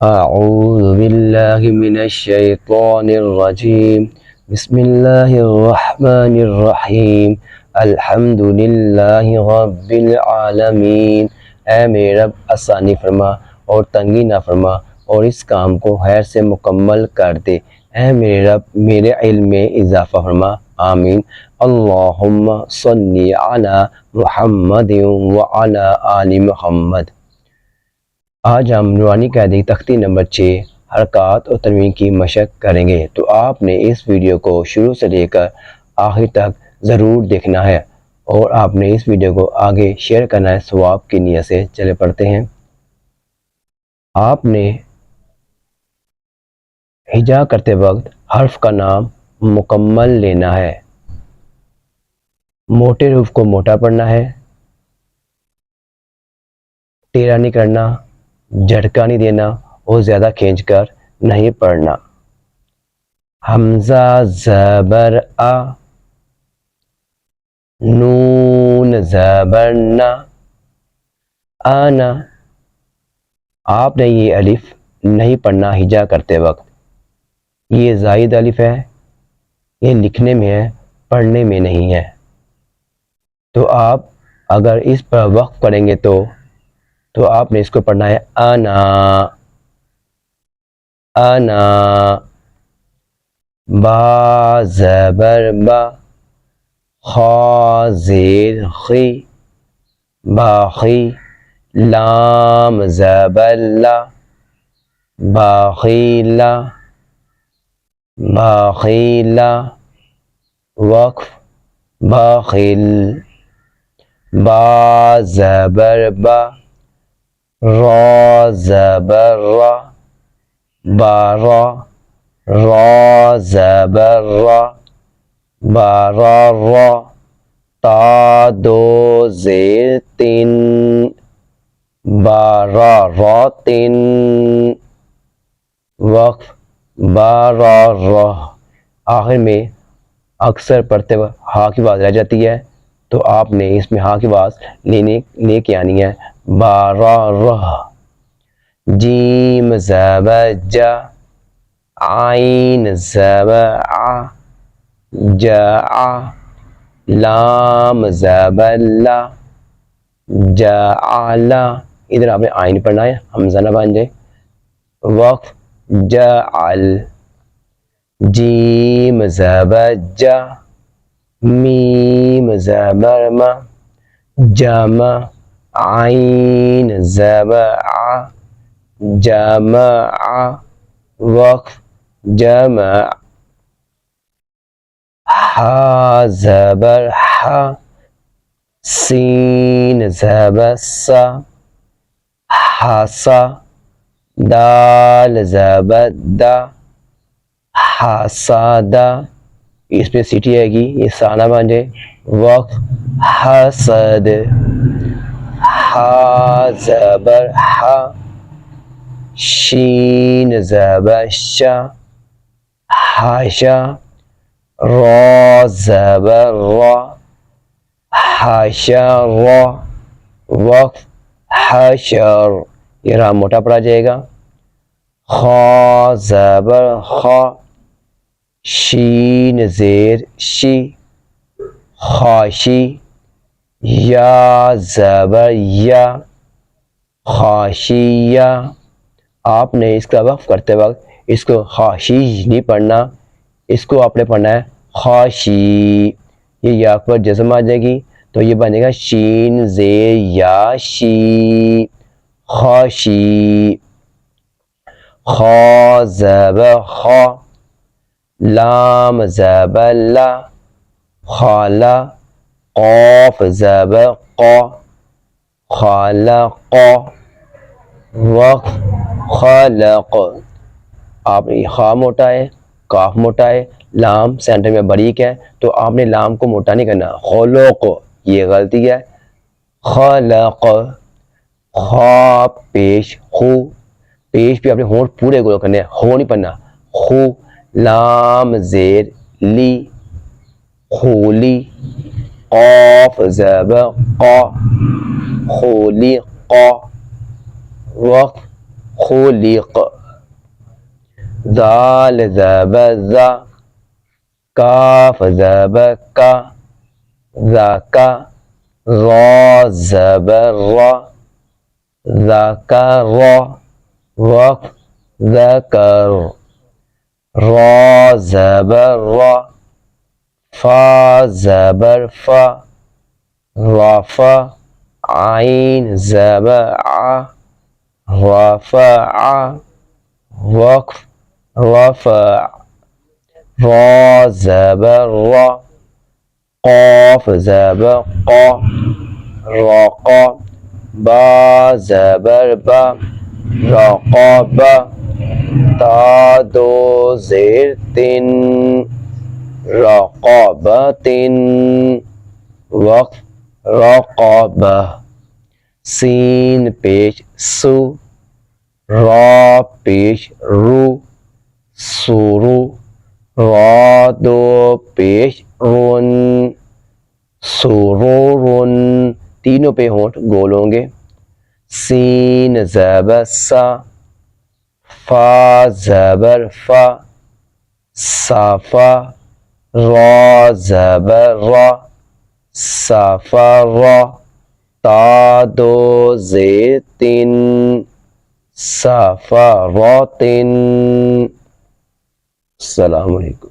أعوذ بالله من الشيطان الرجيم بسم الله الرحمن الرحیم الحمد للہ رب العالمین۔ اے میرے رب آسانی فرما اور تنگی نہ فرما اور اس کام کو خیر سے مکمل کر دے۔ اے میرے رب میرے علم میں اضافہ فرما، آمین۔ اللہم صلی علی محمد وعلی آل محمد۔ آج ہم نورانی قاعدے کی تختی نمبر 6 حرکات اور تنوین کی مشق کریں گے، تو آپ نے اس ویڈیو کو شروع سے لے کر آخر تک ضرور دیکھنا ہے اور آپ نے اس ویڈیو کو آگے شیئر کرنا ہے ثواب کی نیت سے۔ چلے پڑھتے ہیں۔ آپ نے ہجا کرتے وقت حرف کا نام مکمل لینا ہے، موٹے حروف کو موٹا پڑھنا ہے، ٹیڑھا نہیں کرنا، جھٹکا نہیں دینا اور زیادہ کھینچ کر نہیں پڑھنا۔ حمزہ زبر آ، نون زبر نا، آنا۔ آپ نے یہ الف نہیں پڑھنا ہجا کرتے وقت، یہ زائد الف ہے، یہ لکھنے میں ہے، پڑھنے میں نہیں ہے۔ تو آپ اگر اس پر وقف کریں گے تو آپ نے اس کو پڑھنا ہے انا، انا۔ با زبر با، خا زیر خی، باخی۔ لام زبر لا، باخیلا، باخیلا۔ وقف باخل۔ با زبر با، را زبر را، بارا۔ را زبر را، بارا را۔ تا دو زیر تین، بارا را تین۔ وقف بارا را۔ آخر میں اکثر پڑھتے وقت ہا کی آواز رہ جاتی ہے، تو آپ نے اس میں ہا کی آواز لے کے آنی ہے، بارا رہ۔ جیم زبر جا، عین زبر ع، جاء۔ لام زبر لا، جعل۔ ادھر آپ نے عین پڑھنا ہے، حمزہ نہ بن جائے۔ وقف جعل۔ جیم زبر جا، میم زبر ما، جمع۔ عین زبر ع، جمع۔ وقف جمع۔ ح زبر ح، سین زبر سا، حسا۔ دال زبر دا، حسدا۔ اس پہ سیٹی آئے گی، یہ سانہ بن جائے۔ وقف حسد۔ ح زبر ح، شین زبر شا، حشا۔ را زبر را، حشرا۔ وقف حشر۔ یہ را موٹا پڑا جائے گا۔ خا زبر خا، شین زیر شی، خاشی۔ یا زبر یا، خاشیہ۔ آپ نے اس کا وقف کرتے وقت اس کو خاشی نہیں پڑھنا، اس کو آپ نے پڑھنا ہے خاشی۔ یہ یا پر جزم آ جائے گی تو یہ بنے گا شین زیر یا شی، خاشی۔ خا زبر خا، لام زبر لا، خالا۔ قاف زبر قا، خالقا۔ وقف خلق۔ آپ خا موٹا ہے، کاف موٹا ہے، لام سینٹر میں باریک ہے، تو آپ نے لام کو موٹا نہیں کرنا، خلق، یہ غلطی ہے۔ خلق۔ خا پیش خو، پیش پہ آپ نے ہونٹ پورے گول کرنے ہیں، ہو نہیں پڑھنا، خو۔ لام زیر لی، خولی۔ قاف زبر قا، خولی قا۔ وقف خلق. دال زب ذا کاف زب کا ذکا را زبر را ذکر وقف ذکر را زبر را فا زبر فا رفع عین زبر ع رفع وقف رفع را زبر را قاف زبر قا رقا با زبر با رقاب تا دو زیر تن رقابت وقف رقابہ. سین پیش سو را پیش رو سورو را دو پیش رون سرورن. تینوں پہ ہونٹ گول ہوں گے. سین زبر سا فا زبر فا صفا را زبر را صفرا تا دو زیر تین صفرات. السلام علیکم.